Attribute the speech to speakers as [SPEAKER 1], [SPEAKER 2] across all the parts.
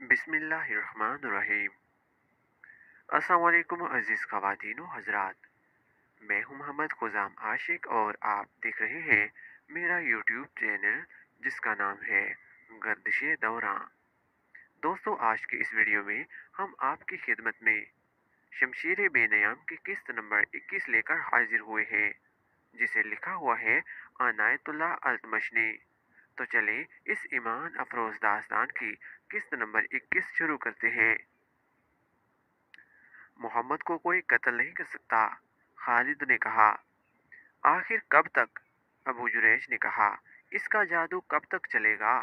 [SPEAKER 1] बिस्मिल्लाहिर्रहमानिर्रहीम। अस्सलाम वालेकुम अज़ीज़ ख़वातीन व हज़रात। मैं हूं मोहम्मद ख़ुज़ाम आशिक और आप देख रहे हैं मेरा यूट्यूब चैनल जिसका नाम है गर्दिश दौरां। दोस्तों, आज की इस वीडियो में हम आपकी खिदमत में शमशीर बेनयाम की किस्त नंबर 21 लेकर हाजिर हुए हैं, जिसे लिखा हुआ है अनायतुल्लाह अल्तमश ने। तो चले इस ईमान अफरोज़ दास्तान की किस्त नंबर 21 शुरू करते हैं। मोहम्मद को कोई कत्ल नहीं कर सकता, खालिद ने कहा। आखिर कब तक? अबू जुरैश ने कहा। इसका जादू कब तक चलेगा?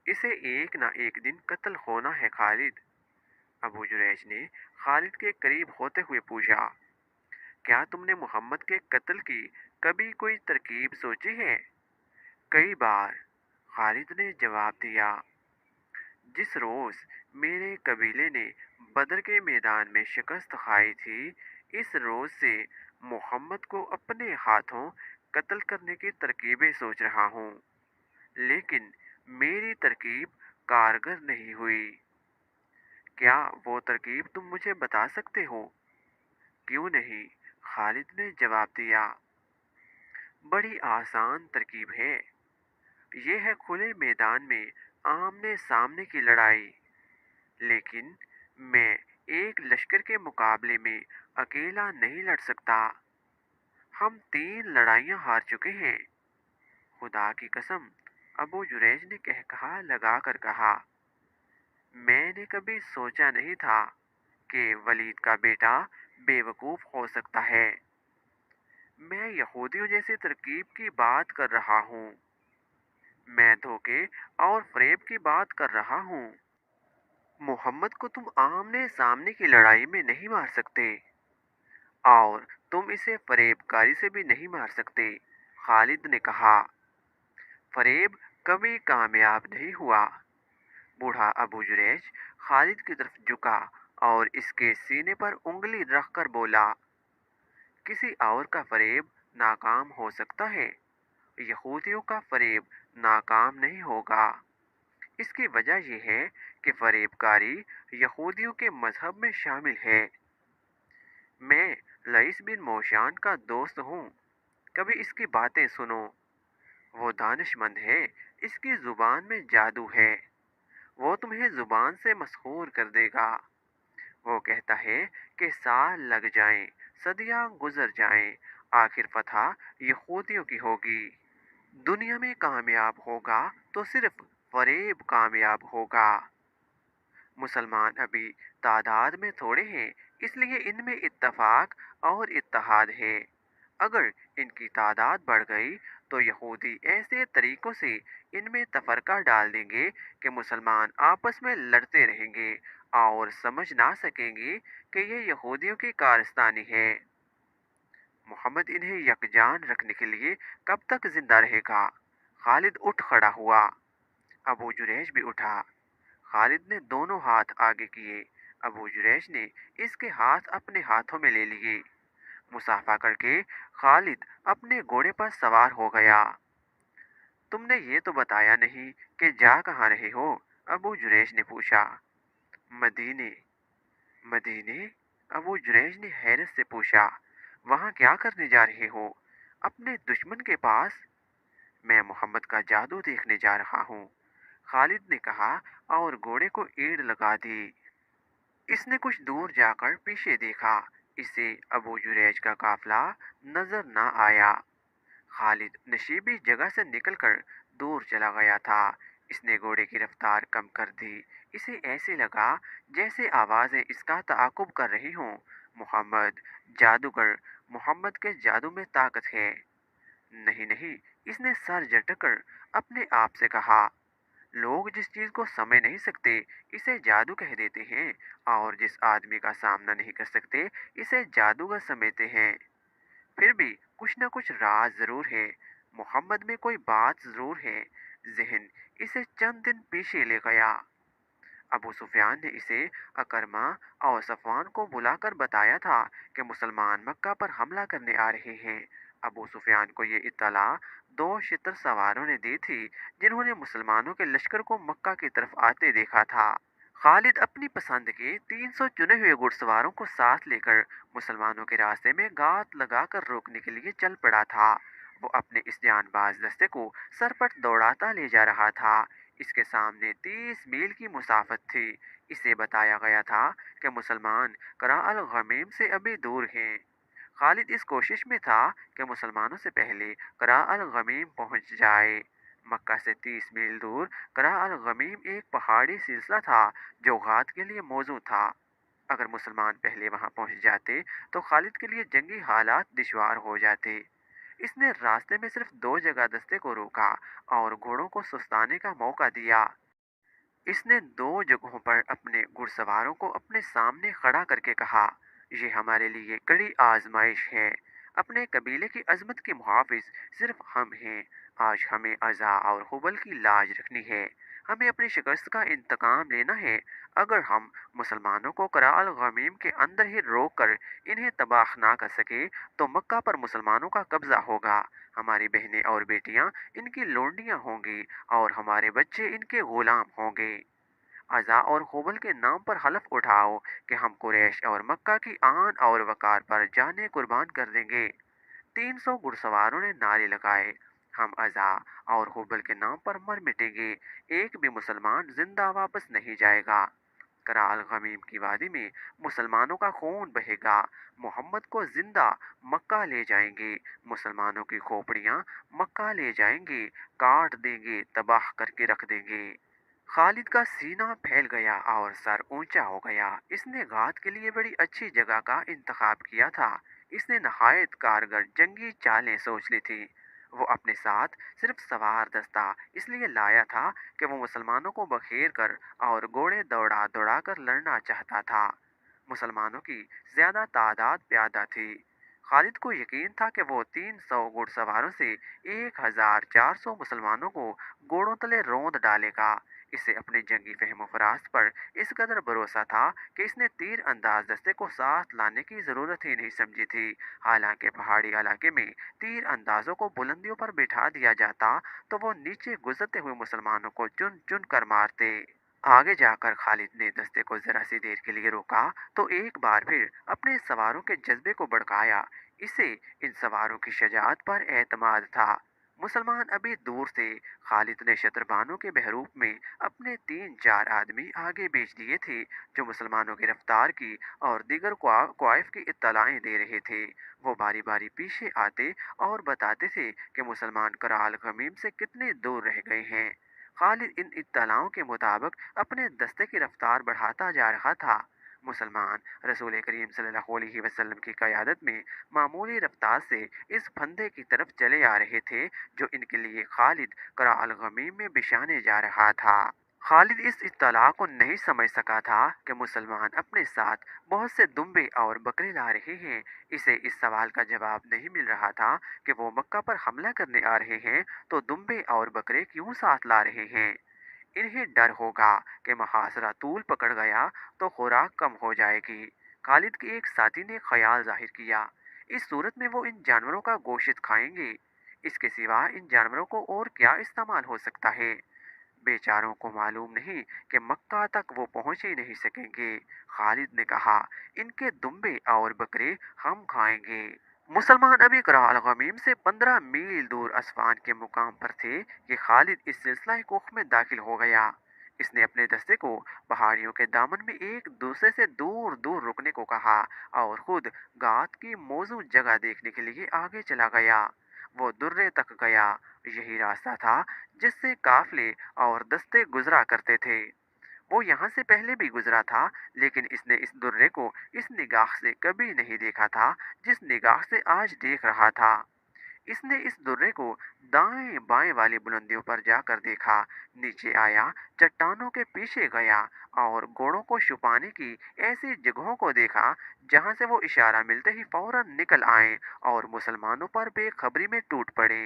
[SPEAKER 1] इसे एक ना एक दिन कत्ल होना है खालिद। अबू जुरैश ने खालिद के करीब होते हुए पूछा, क्या तुमने मोहम्मद के कत्ल की कभी कोई तरकीब सोची है? कई बार, खालिद ने जवाब दिया। जिस रोज मेरे कबीले ने बदर के मैदान में शिकस्त खाई थी, इस रोज से मोहम्मद को अपने हाथों कत्ल करने की तरकीबें सोच रहा हूँ, लेकिन मेरी तरकीब कारगर नहीं हुई। क्या वो तरकीब तुम मुझे बता सकते हो? क्यों नहीं, खालिद ने जवाब दिया। बड़ी आसान तरकीब है। ये है खुले मैदान में आमने सामने की लड़ाई। लेकिन मैं एक लश्कर के मुकाबले में अकेला नहीं लड़ सकता। हम 3 लड़ाइयां हार चुके हैं। खुदा की कसम, अबू जुरैज ने कहा लगा कर कहा। मैंने कभी सोचा नहीं था कि वलीद का बेटा बेवकूफ हो सकता है। मैं यहूदियों जैसी तरकीब की बात कर रहा हूँ। मैं धोखे और फरेब की बात कर रहा हूँ। मोहम्मद को तुम आमने सामने की लड़ाई में नहीं मार सकते, और तुम इसे फरेबकारी से भी नहीं मार सकते, खालिद ने कहा। फरेब कभी कामयाब नहीं हुआ। बूढ़ा अबू जुरैज खालिद की तरफ झुका और इसके सीने पर उंगली रखकर बोला, किसी और का फरेब नाकाम हो सकता है, यहूदियों का फरेब नाकाम नहीं होगा। इसकी वजह यह है कि फरेबकारी यहूदियों के मजहब में शामिल है। मैं लईस बिन मोशान का दोस्त हूँ, कभी इसकी बातें सुनो। वो दानिशमंद है, इसकी जुबान में जादू है। वो तुम्हें जुबान से मसहूर कर देगा। वो कहता है कि साल लग जाएं, सदियां गुजर जाएं, आखिर फतह यहूदियों की होगी। दुनिया में कामयाब होगा तो सिर्फ फरेब कामयाब होगा। मुसलमान अभी तादाद में थोड़े हैं, इसलिए इनमें इत्तफाक और इत्तेहाद है। अगर इनकी तादाद बढ़ गई तो यहूदी ऐसे तरीकों से इनमें तफरका डाल देंगे कि मुसलमान आपस में लड़ते रहेंगे और समझ ना सकेंगे कि ये यहूदियों की कारस्तानी है। मोहम्मद इन्हें यकजान रखने के लिए कब तक जिंदा रहेगा? खालिद उठ खड़ा हुआ। अबू जुरैश भी उठा। खालिद ने दोनों हाथ आगे किए। अबू जुरैश ने इसके हाथ अपने हाथों में ले लिए। मुसाफा करके खालिद अपने घोड़े पर सवार हो गया। तुमने ये तो बताया नहीं कि जा कहाँ रहे हो? अबू जुरैश ने पूछा। मदीने। मदीने? अबू जुरैश ने हैरत से पूछा। वहाँ क्या करने जा रहे हो? अपने दुश्मन के पास? मैं मोहम्मद का जादू देखने जा रहा हूँ, खालिद ने कहा और घोड़े को एड़ लगा दी। इसने कुछ दूर जाकर पीछे देखा। इसे अबू जुरैज का काफिला नजर न आया। खालिद नशीबी जगह से निकलकर दूर चला गया था। इसने घोड़े की रफ्तार कम कर दी। इसे ऐसे लगा जैसे आवाजें इसका ताकुब कर रही हों। मोहम्मद जादूगर, मोहम्मद के जादू में ताकत है। नहीं नहीं, इसने सर झटकर अपने आप से कहा। लोग जिस चीज को समझ नहीं सकते इसे जादू कह देते हैं, और जिस आदमी का सामना नहीं कर सकते इसे जादूगर समझते हैं। फिर भी कुछ न कुछ राज जरूर है। मोहम्मद में कोई बात जरूर है। जहन इसे चंद दिन पीछे ले गया। अबू सुफियान ने इसे अकरमा और सफवान को बुलाकर बताया था कि मुसलमान मक्का पर हमला करने आ रहे हैं। अबू सुफियान को ये इत्तला 2 शितर सवारों ने दी थी, जिन्होंने मुसलमानों के लश्कर को मक्का की तरफ आते देखा था। खालिद अपनी पसंद के 300 चुने हुए घुड़सवारों को साथ लेकर मुसलमानों के रास्ते में घात लगाकर रोकने के लिए चल पड़ा था। वो अपने इस जानबाज दस्ते को सरपट दौड़ाता ले जा रहा था। इसके सामने 30 मील की मुसाफत थी। इसे बताया गया था कि मुसलमान करा अल गमीम से अभी दूर हैं। खालिद इस कोशिश में था कि मुसलमानों से पहले करा अल गमीम पहुंच जाए। मक्का से 30 मील दूर करा अल गमीम एक पहाड़ी सिलसिला था जो गाद के लिए मौजूद था। अगर मुसलमान पहले वहां पहुंच जाते तो खालिद के लिए जंगी हालात दुश्वार हो जाते। इसने रास्ते में सिर्फ दो जगह दस्ते को रोका और घोड़ों को सुस्ताने का मौका दिया। इसने दो जगहों पर अपने घुड़सवारों को अपने सामने खड़ा करके कहा, ये हमारे लिए कड़ी आजमाइश है। अपने कबीले की अजमत के मुहाफिज सिर्फ हम हैं। आज हमें अज़ा और हुबल की लाज रखनी है। हमें अपनी शिकस्त का इंतकाम लेना है। अगर हम मुसलमानों को कराल गमीम के अंदर ही रोक कर इन्हें तबाह ना कर सके तो मक्का पर मुसलमानों का कब्जा होगा। हमारी बहनें और बेटियां इनकी लोंडियां होंगी और हमारे बच्चे इनके गुलाम होंगे। अज़ा और हुबल के नाम पर हलफ उठाओ कि हम कुरैश और मक्का की आन और वकार पर जाने कुर्बान कर देंगे। 300 घुड़सवारों ने नारे लगाए, हम अज़ा और हुबल के नाम पर मर मिटेंगे। एक भी मुसलमान जिंदा वापस नहीं जाएगा। कराल गमीम की वादी में मुसलमानों का खून बहेगा। मोहम्मद को जिंदा मक्का ले जाएंगे। मुसलमानों की खोपड़ियां मक्का ले जाएंगे, काट देंगे, तबाह करके रख देंगे। खालिद का सीना फैल गया और सर ऊंचा हो गया। इसने गाद के लिए बड़ी अच्छी जगह का इंतखाब किया था। इसने नहायत कारगर जंगी चालें सोच ली थी। वो अपने साथ सिर्फ सवार दस्ता इसलिए लाया था कि वो मुसलमानों को बखेर कर और घोड़े दौड़ा दौड़ा कर लड़ना चाहता था। मुसलमानों की ज्यादा तादाद प्यादा थी। खालिद को यकीन था कि वो 300 घुड़सवारों से 1400 मुसलमानों को घोड़ों तले रौंद डालेगा। इसे अपनी जंगी फहम फरास्त पर इस कदर भरोसा था कि इसने तीर अंदाज दस्ते को साथ लाने की जरूरत ही नहीं समझी थी। हालांकि पहाड़ी इलाके में तीर अंदाजों को बुलंदियों पर बिठा दिया जाता तो वो नीचे गुजरते हुए मुसलमानों को चुन चुन कर मारते। आगे जाकर खालिद ने दस्ते को जरा सी देर के लिए रोका तो एक बार फिर अपने सवारों के जज्बे को भड़काया। इसे इन सवारों की शजाअत पर एतमाद था। मुसलमान अभी दूर से। खालिद ने शतरबानों के बहरूप में अपने 3-4 आदमी आगे भेज दिए थे जो मुसलमानों की रफ्तार की और दीगर क्वाइफ की इत्तलाएं दे रहे थे। वो बारी बारी पीछे आते और बताते थे कि मुसलमान कराल गमीम से कितने दूर रह गए हैं। खालिद इन इत्तलाओं के मुताबिक अपने दस्ते की रफ्तार बढ़ाता जा रहा था। मुसलमान रसूल करीम सल्लल्लाहु अलैहि वसल्लम की क़यादत में मामूली रफ्तार से इस फंदे की तरफ चले आ रहे थे जो इनके लिए खालिद करा अल गमीम में बिछाने जा रहा था। खालिद इस इत्तला को नहीं समझ सका था कि मुसलमान अपने साथ बहुत से दुम्बे और बकरे ला रहे हैं। इसे इस सवाल का जवाब नहीं मिल रहा था कि वो मक्का पर हमला करने आ रहे हैं तो दुम्बे और बकरे क्यों साथ ला रहे हैं। इन्हें डर होगा कि मुहासरा तूल पकड़ गया तो खुराक कम हो जाएगी। खालिद के एक साथी ने ख्याल जाहिर किया, इस सूरत में वो इन जानवरों का गोश्त खाएंगे। इसके सिवा इन जानवरों को और क्या इस्तेमाल हो सकता है। बेचारों को मालूम नहीं कि मक्का तक वो पहुंच ही नहीं सकेंगे। खालिद ने कहा, इनके दुम्बे और बकरे हम खाएंगे। मुसलमान अभी कराल गमीम से 15 मील दूर असफान के मुकाम पर थे कि खालिद इस सिलसिला कोख में दाखिल हो गया। इसने अपने दस्ते को पहाड़ियों के दामन में एक दूसरे से दूर दूर रुकने को कहा और खुद गात की मौजूद जगह देखने के लिए आगे चला गया। वो दुर्रे तक गया। यही रास्ता था जिससे काफले और दस्ते गुजरा करते थे। वो यहाँ से पहले भी गुजरा था लेकिन इसने इस दुर्रे को इस निगाह से कभी नहीं देखा था जिस निगाह से आज देख रहा था। इसने इस दुर्रे को दाएं बाएं वाली बुलंदियों पर जाकर देखा, नीचे आया, चट्टानों के पीछे गया और घोड़ों को छुपाने की ऐसी जगहों को देखा जहां से वो इशारा मिलते ही फौरन निकल आए और मुसलमानों पर बेखबरी में टूट पड़े।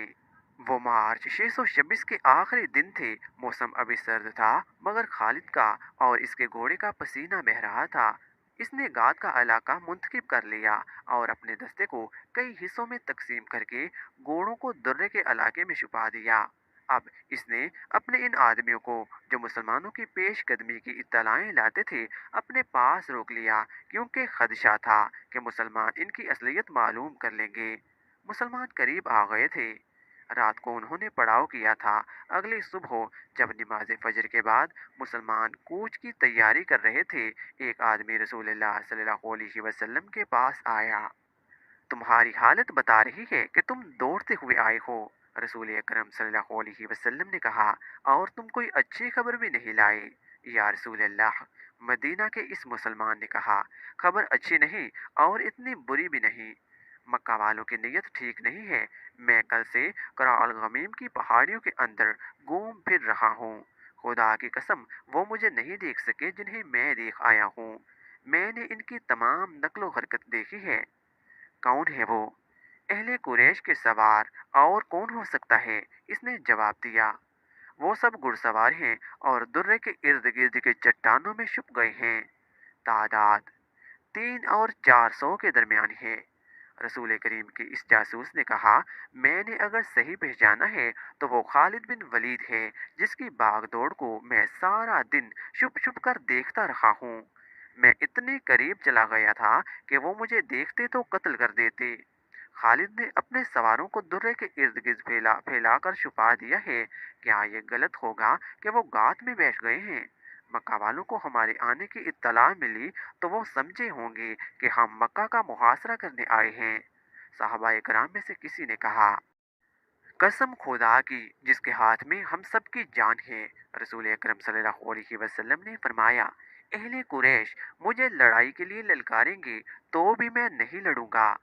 [SPEAKER 1] वो मार्च 626 के आखिरी दिन थे। मौसम अभी सर्द था मगर खालिद का और इसके घोड़े का पसीना बह रहा था। इसने गाद का इलाका मुंतखब कर लिया और अपने दस्ते को कई हिस्सों में तकसीम करके घोड़ों को दुर्रे के इलाके में छुपा दिया। اب اس نے اپنے ان آدمیوں کو جو مسلمانوں کی پیش قدمی کی اطلاعیں لاتے تھے اپنے پاس روک لیا، کیونکہ خدشہ تھا کہ مسلمان ان کی اصلیت معلوم کر لیں گے۔ مسلمان قریب آ گئے تھے۔ رات کو انہوں نے پڑاؤ کیا تھا۔ اگلی صبح جب نماز فجر کے بعد مسلمان کوچ کی تیاری کر رہے تھے، ایک آدمی رسول اللہ صلی اللہ علیہ وسلم کے پاس آیا۔ تمہاری حالت بتا رہی ہے کہ تم دوڑتے ہوئے آئے ہو، رسول اکرم صلی اللہ علیہ وسلم نے کہا، اور تم کوئی اچھی خبر بھی نہیں لائے۔ یا رسول اللہ، مدینہ کے اس مسلمان نے کہا، خبر اچھی نہیں اور اتنی بری بھی نہیں۔ مکہ والوں کی نیت ٹھیک نہیں ہے۔ میں کل سے قرع الغمیم کی پہاڑیوں کے اندر گھوم پھر رہا ہوں۔ خدا کی قسم وہ مجھے نہیں دیکھ سکے جنہیں میں دیکھ آیا ہوں۔ میں نے ان کی تمام نقل و حرکت دیکھی ہے۔ کون ہے وہ؟ اہل قریش کے سوار، اور کون ہو سکتا ہے؟ اس نے جواب دیا، وہ سب گھڑ سوار ہیں اور درے کے ارد گرد کے چٹانوں میں چھپ گئے ہیں۔ تعداد 300 اور 400 کے درمیان ہے۔ رسول کریم کے اس جاسوس نے کہا، میں نے اگر صحیح پہچانا ہے تو وہ خالد بن ولید ہے، جس کی باغ دوڑ کو میں سارا دن چھپ چھپ کر دیکھتا رہا ہوں۔ میں اتنی قریب چلا گیا تھا کہ وہ مجھے دیکھتے تو قتل کر دیتے۔ خالد نے اپنے سواروں کو درے کے ارد گرد پھیلا پھیلا کر چھپا دیا ہے۔ کیا یہ غلط ہوگا کہ وہ گات میں بیٹھ گئے ہیں؟ مکہ والوں کو ہمارے آنے کی اطلاع ملی تو وہ سمجھے ہوں گے کہ ہم مکہ کا محاصرہ کرنے آئے ہیں۔ صحابہ کرام میں سے کسی نے کہا، قسم خدا کی جس کے ہاتھ میں ہم سب کی جان ہے، رسول اکرم صلی اللہ علیہ وسلم نے فرمایا، اہل قریش مجھے لڑائی کے لیے للکاریں گے تو بھی میں نہیں لڑوں گا۔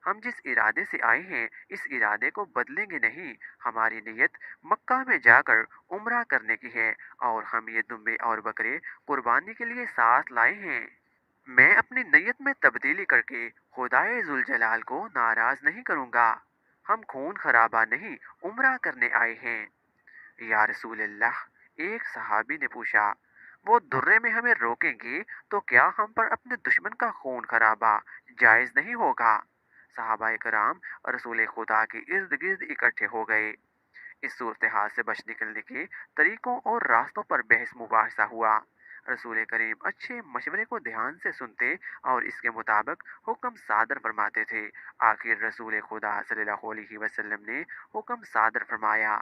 [SPEAKER 1] ہم جس ارادے سے آئے ہیں اس ارادے کو بدلیں گے نہیں۔ ہماری نیت مکہ میں جا کر عمرہ کرنے کی ہے، اور ہم یہ دمبے اور بکرے قربانی کے لیے ساتھ لائے ہیں۔ میں اپنی نیت میں تبدیلی کر کے خدائے ذوالجلال کو ناراض نہیں کروں گا۔ ہم خون خرابہ نہیں، عمرہ کرنے آئے ہیں۔ یا رسول اللہ، ایک صحابی نے پوچھا، وہ درے میں ہمیں روکیں گے تو کیا ہم پر اپنے دشمن کا خون خرابہ جائز نہیں ہوگا؟ صحابہ کرام رسول خدا کے ارد گرد اکٹھے ہو گئے۔ اس صورتحال سے بچ نکلنے کے طریقوں اور راستوں پر بحث مباحثہ ہوا۔ رسول کریم اچھے مشورے کو دھیان سے سنتے اور اس کے مطابق حکم صادر فرماتے تھے۔ آخر رسول خدا صلی اللہ علیہ وسلم نے حکم صادر فرمایا۔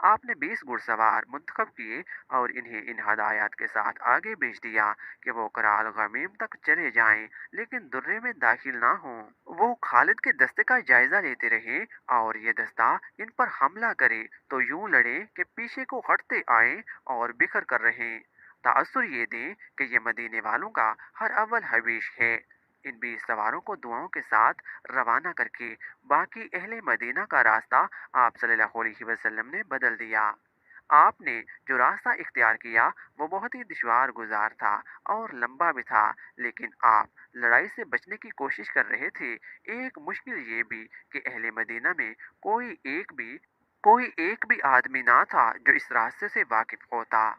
[SPEAKER 1] آپ نے 20 گھڑ سوار منتخب کیے اور انہیں ان ہدایات کے ساتھ آگے بھیج دیا کہ وہ قرع الغمیم تک چلے جائیں لیکن درے میں داخل نہ ہوں۔ وہ خالد کے دستے کا جائزہ لیتے رہے، اور یہ دستہ ان پر حملہ کرے تو یوں لڑے کہ پیچھے کو ہٹتے آئیں اور بکھر کر رہیں۔ تأثر یہ دیں کہ یہ مدینے والوں کا ہر اول حویش ہے۔ ان 20 سواروں کو دعاؤں کے ساتھ روانہ کر کے باقی اہل مدینہ کا راستہ آپ صلی اللہ علیہ وسلم نے بدل دیا۔ آپ نے جو راستہ اختیار کیا وہ بہت ہی دشوار گزار تھا اور لمبا بھی تھا، لیکن آپ لڑائی سے بچنے کی کوشش کر رہے تھے۔ ایک مشکل یہ بھی کہ اہل مدینہ میں کوئی ایک بھی آدمی نہ تھا جو اس راستے سے واقف ہوتا۔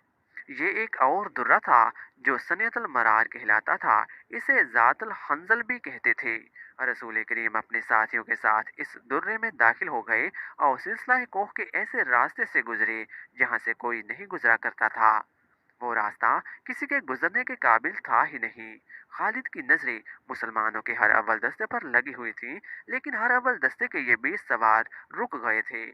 [SPEAKER 1] یہ ایک اور درہ تھا جو سنیت المرار کہلاتا تھا، اسے ذات الحنظل بھی کہتے تھے۔ رسول کریم اپنے ساتھیوں کے ساتھ اس درے میں داخل ہو گئے اور سلسلہ کوہ کے ایسے راستے سے گزرے جہاں سے کوئی نہیں گزرا کرتا تھا۔ وہ راستہ کسی کے گزرنے کے قابل تھا ہی نہیں۔ خالد کی نظریں مسلمانوں کے ہر اول دستے پر لگی ہوئی تھیں، لیکن ہر اول دستے کے یہ 20 سوار رک گئے تھے۔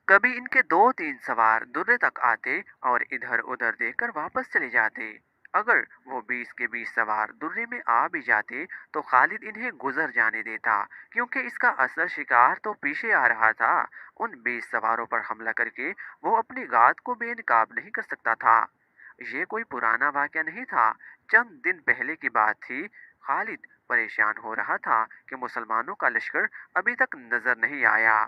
[SPEAKER 1] کبھی ان کے 2-3 سوار درے تک آتے اور ادھر ادھر دیکھ کر واپس چلے جاتے۔ اگر وہ 20 کے 20 سوار درے میں آ بھی جاتے تو خالد انہیں گزر جانے دیتا، کیونکہ اس کا اصل شکار تو پیچھے آ رہا تھا۔ ان 20 سواروں پر حملہ کر کے وہ اپنی غارت کو بے نقاب نہیں کر سکتا تھا۔ یہ کوئی پرانا واقعہ نہیں تھا، چند دن پہلے کی بات تھی۔ خالد پریشان ہو رہا تھا کہ مسلمانوں کا لشکر ابھی تک نظر نہیں آیا۔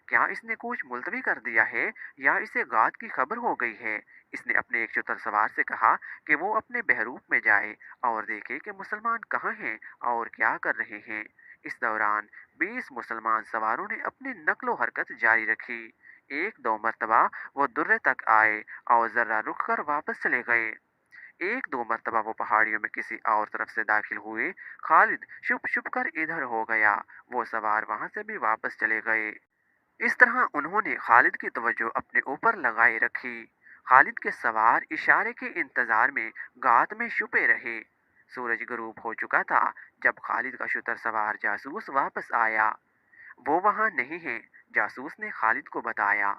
[SPEAKER 1] کیا اس نے کوچ ملتوی کر دیا ہے یا اسے غات کی خبر ہو گئی ہے؟ اس نے اپنے ایک چتر سوار سے کہا کہ وہ اپنے بحروپ میں جائے اور دیکھے کہ مسلمان کہاں ہیں اور کیا کر رہے ہیں۔ اس دوران 20 مسلمان سواروں نے اپنی نقل و حرکت جاری رکھی۔ 1-2 مرتبہ وہ درے تک آئے اور ذرہ رک کر واپس چلے گئے۔ 1-2 مرتبہ وہ پہاڑیوں میں کسی اور طرف سے داخل ہوئے۔ خالد چھپ چھپ کر ادھر ہو گیا، وہ سوار وہاں سے بھی واپس چلے گئے۔ اس طرح انہوں نے خالد کی توجہ اپنے اوپر لگائے رکھی۔ خالد کے سوار اشارے کے انتظار میں گات میں چھپے رہے۔ سورج غروب ہو چکا تھا جب خالد کا شتر سوار جاسوس واپس آیا۔ وہ وہاں نہیں ہے، جاسوس نے خالد کو بتایا۔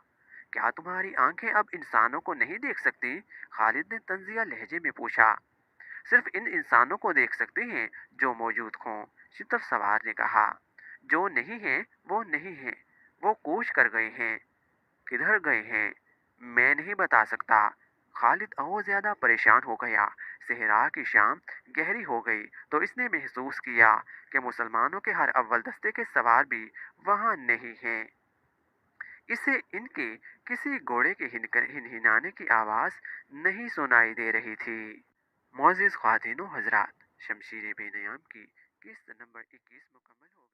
[SPEAKER 1] کیا تمہاری آنکھیں اب انسانوں کو نہیں دیکھ سکتی؟ خالد نے طنزیہ لہجے میں پوچھا۔ صرف ان انسانوں کو دیکھ سکتے ہیں جو موجود ہوں، شتر سوار نے کہا۔ جو نہیں ہیں وہ نہیں ہیں، وہ کوچ کر گئے ہیں۔ کدھر گئے ہیں میں نہیں بتا سکتا۔ خالد اور زیادہ پریشان ہو گیا۔ صحرا کی شام گہری ہو گئی تو اس نے محسوس کیا کہ مسلمانوں کے ہر اول دستے کے سوار بھی وہاں نہیں ہیں۔ اسے ان کے کسی گھوڑے کے ہنہنانے کی آواز نہیں سنائی دے رہی تھی۔ معزز خواتین و حضرات، شمشیر بے نیام کی قسط نمبر 21 مکمل ہو